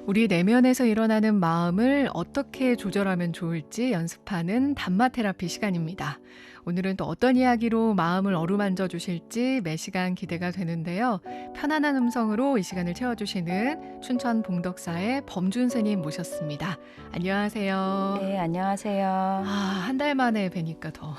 우리 내면에서 일어나는 마음을 어떻게 조절하면 좋을지 연습하는 담마 테라피 시간입니다. 오늘은 또 어떤 이야기로 마음을 어루만져 주실지 매 시간 기대가 되는데요. 편안한 음성으로 이 시간을 채워주시는 춘천 봉덕사의 범준 스님 모셨습니다. 안녕하세요. 네, 안녕하세요. 한 달 만에 뵈니까 더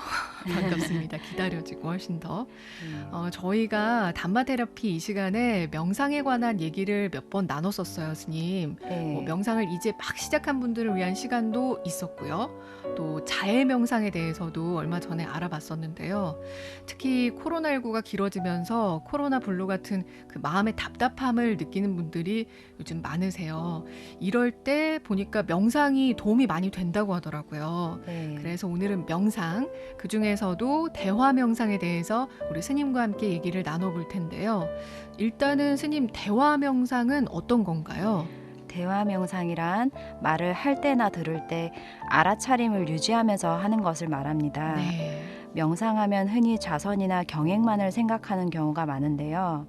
반갑습니다. 기다려지고 훨씬 더. 네. 저희가 담마 테라피 이 시간에 명상에 관한 얘기를 몇 번 나눴었어요, 스님. 네. 명상을 이제 막 시작한 분들을 위한 시간도 있었고요. 또 자해 명상에 대해서도 얼마 전에 알아봤었는데요. 특히 코로나19가 길어지면서 코로나 블루 같은 그 마음의 답답함을 느끼는 분들이 요즘 많으세요. 이럴 때 보니까 명상이 도움이 많이 된다고 하더라고요. 네. 그래서 오늘은 명상, 그중에서도 대화 명상에 대해서 우리 스님과 함께 얘기를 나눠볼 텐데요. 일단은 스님, 대화 명상은 어떤 건가요? 대화 명상이란 말을 할 때나 들을 때 알아차림을 유지하면서 하는 것을 말합니다. 네. 명상하면 흔히 자선이나 경행만을 생각하는 경우가 많은데요.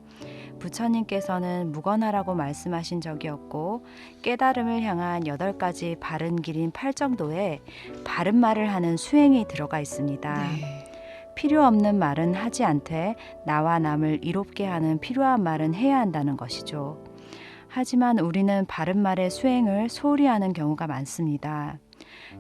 부처님께서는 묵언하라고 말씀하신 적이 없고 깨달음을 향한 8가지 바른 길인 팔정도에 바른 말을 하는 수행이 들어가 있습니다. 네. 필요 없는 말은 하지 않되 나와 남을 이롭게 하는 필요한 말은 해야 한다는 것이죠. 하지만 우리는 바른 말의 수행을 소홀히 하는 경우가 많습니다.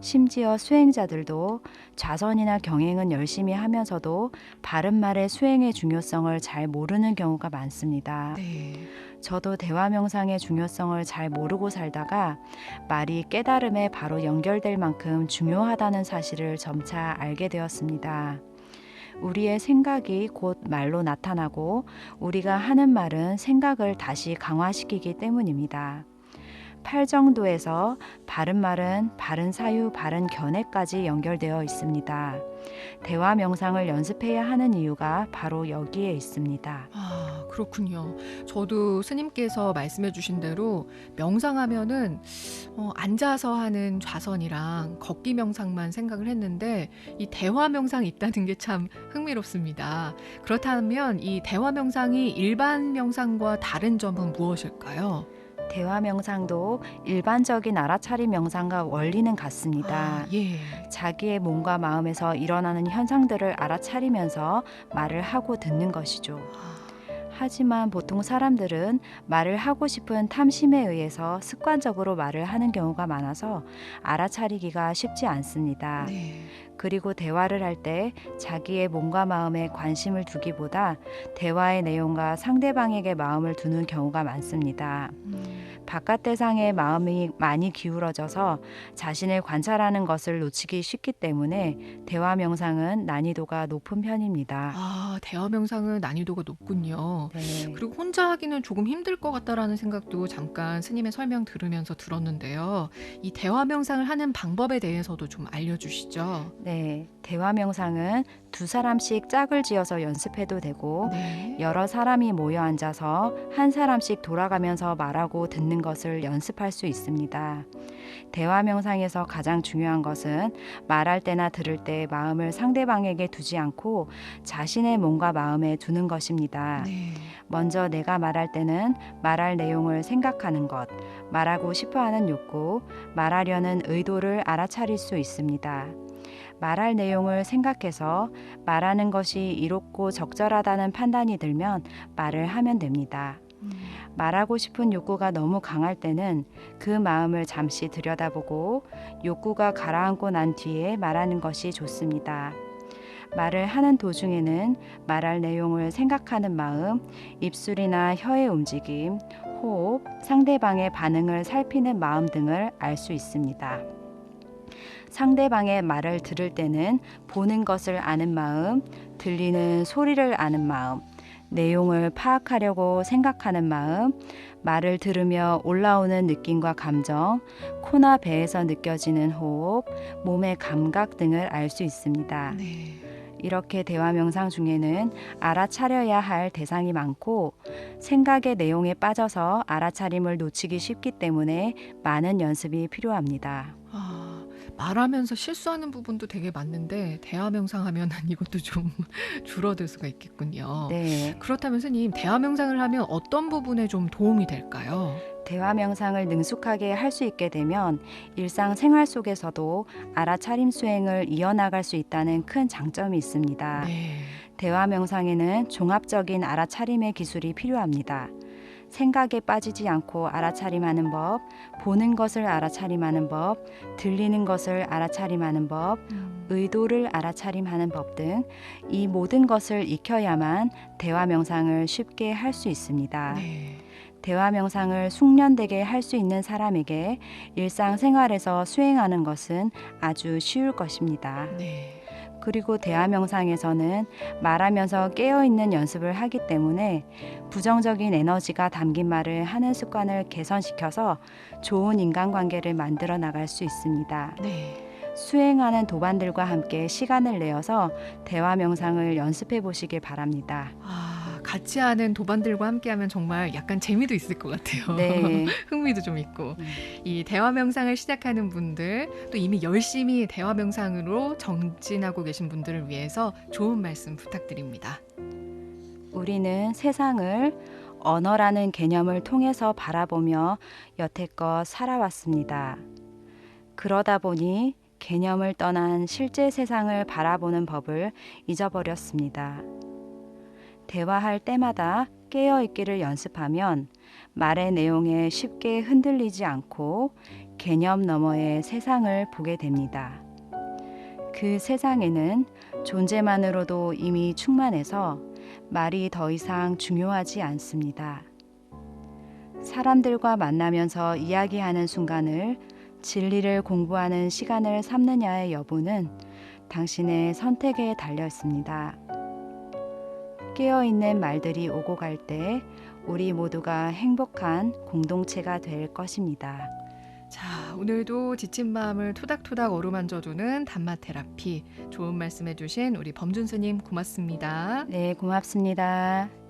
심지어 수행자들도 자선이나 경행은 열심히 하면서도 바른 말의 수행의 중요성을 잘 모르는 경우가 많습니다. 네. 저도 대화 명상의 중요성을 잘 모르고 살다가 말이 깨달음에 바로 연결될 만큼 중요하다는 사실을 점차 알게 되었습니다. 우리의 생각이 곧 말로 나타나고 우리가 하는 말은 생각을 다시 강화시키기 때문입니다. 팔정도에서 바른 말은 바른 사유, 바른 견해까지 연결되어 있습니다. 대화 명상을 연습해야 하는 이유가 바로 여기에 있습니다. 그렇군요. 저도 스님께서 말씀해 주신 대로 명상하면은 앉아서 하는 좌선이랑 걷기 명상만 생각을 했는데 이 대화 명상이 있다는 게 참 흥미롭습니다. 그렇다면 이 대화 명상이 일반 명상과 다른 점은 무엇일까요? 대화 명상도 일반적인 알아차림 명상과 원리는 같습니다. 예. 자기의 몸과 마음에서 일어나는 현상들을 알아차리면서 말을 하고 듣는 것이죠. 하지만 보통 사람들은 말을 하고 싶은 탐심에 의해서 습관적으로 말을 하는 경우가 많아서 알아차리기가 쉽지 않습니다. 네. 그리고 대화를 할 때 자기의 몸과 마음에 관심을 두기보다 대화의 내용과 상대방에게 마음을 두는 경우가 많습니다. 바깥 대상에 마음이 많이 기울어져서 자신을 관찰하는 것을 놓치기 쉽기 때문에 대화 명상은 난이도가 높은 편입니다. 대화 명상은 난이도가 높군요. 네. 그리고 혼자 하기는 조금 힘들 것 같다라는 생각도 잠깐 스님의 설명 들으면서 들었는데요. 이 대화 명상을 하는 방법에 대해서도 좀 알려주시죠. 네, 대화 명상은 2사람씩 짝을 지어서 연습해도 되고 네. 여러 사람이 모여 앉아서 한 사람씩 돌아가면서 말하고 듣는 것을 연습할 수 있습니다. 대화 명상에서 가장 중요한 것은 말할 때나 들을 때 마음을 상대방에게 두지 않고 자신의 몸과 마음에 두는 것입니다. 네. 먼저 내가 말할 때는 말할 내용을 생각하는 것, 말하고 싶어하는 욕구, 말하려는 의도를 알아차릴 수 있습니다. 말할 내용을 생각해서 말하는 것이 이롭고 적절하다는 판단이 들면 말을 하면 됩니다. 말하고 싶은 욕구가 너무 강할 때는 그 마음을 잠시 들여다보고 욕구가 가라앉고 난 뒤에 말하는 것이 좋습니다. 말을 하는 도중에는 말할 내용을 생각하는 마음, 입술이나 혀의 움직임, 호흡, 상대방의 반응을 살피는 마음 등을 알 수 있습니다. 상대방의 말을 들을 때는 보는 것을 아는 마음, 들리는 소리를 아는 마음, 내용을 파악하려고 생각하는 마음, 말을 들으며 올라오는 느낌과 감정, 코나 배에서 느껴지는 호흡, 몸의 감각 등을 알 수 있습니다. 네. 이렇게 대화 명상 중에는 알아차려야 할 대상이 많고 생각의 내용에 빠져서 알아차림을 놓치기 쉽기 때문에 많은 연습이 필요합니다. 말하면서 실수하는 부분도 되게 많는데 대화 명상하면은 이것도 좀 줄어들 수가 있겠군요. 네. 그렇다면 스님, 대화 명상을 하면 어떤 부분에 좀 도움이 될까요? 대화 명상을 능숙하게 할 수 있게 되면 일상생활 속에서도 알아차림 수행을 이어나갈 수 있다는 큰 장점이 있습니다. 네. 대화 명상에는 종합적인 알아차림의 기술이 필요합니다. 생각에 빠지지 않고 알아차림하는 법, 보는 것을 알아차림하는 법, 들리는 것을 알아차림하는 법, 의도를 알아차림하는 법 등 이 모든 것을 익혀야만 대화 명상을 쉽게 할 수 있습니다. 네. 대화 명상을 숙련되게 할 수 있는 사람에게 일상생활에서 수행하는 것은 아주 쉬울 것입니다. 네. 그리고 대화 명상에서는 말하면서 깨어있는 연습을 하기 때문에 부정적인 에너지가 담긴 말을 하는 습관을 개선시켜서 좋은 인간관계를 만들어 나갈 수 있습니다. 네. 수행하는 도반들과 함께 시간을 내어서 대화 명상을 연습해 보시길 바랍니다. 같이 하는 도반들과 함께하면 정말 약간 재미도 있을 것 같아요. 네. 흥미도 좀 있고. 이 대화 명상을 시작하는 분들, 또 이미 열심히 대화 명상으로 정진하고 계신 분들을 위해서 좋은 말씀 부탁드립니다. 우리는 세상을 언어라는 개념을 통해서 바라보며 여태껏 살아왔습니다. 그러다 보니 개념을 떠난 실제 세상을 바라보는 법을 잊어버렸습니다. 대화할 때마다 깨어있기를 연습하면 말의 내용에 쉽게 흔들리지 않고 개념 너머의 세상을 보게 됩니다. 그 세상에는 존재만으로도 이미 충만해서 말이 더 이상 중요하지 않습니다. 사람들과 만나면서 이야기하는 순간을 진리를 공부하는 시간을 삼느냐의 여부는 당신의 선택에 달려 있습니다. 깨어있는 말들이 오고 갈 때 우리 모두가 행복한 공동체가 될 것입니다. 자, 오늘도 지친 마음을 토닥토닥 어루만져주는 단마 테라피 좋은 말씀해 주신 우리 범준 스님 고맙습니다. 네, 고맙습니다.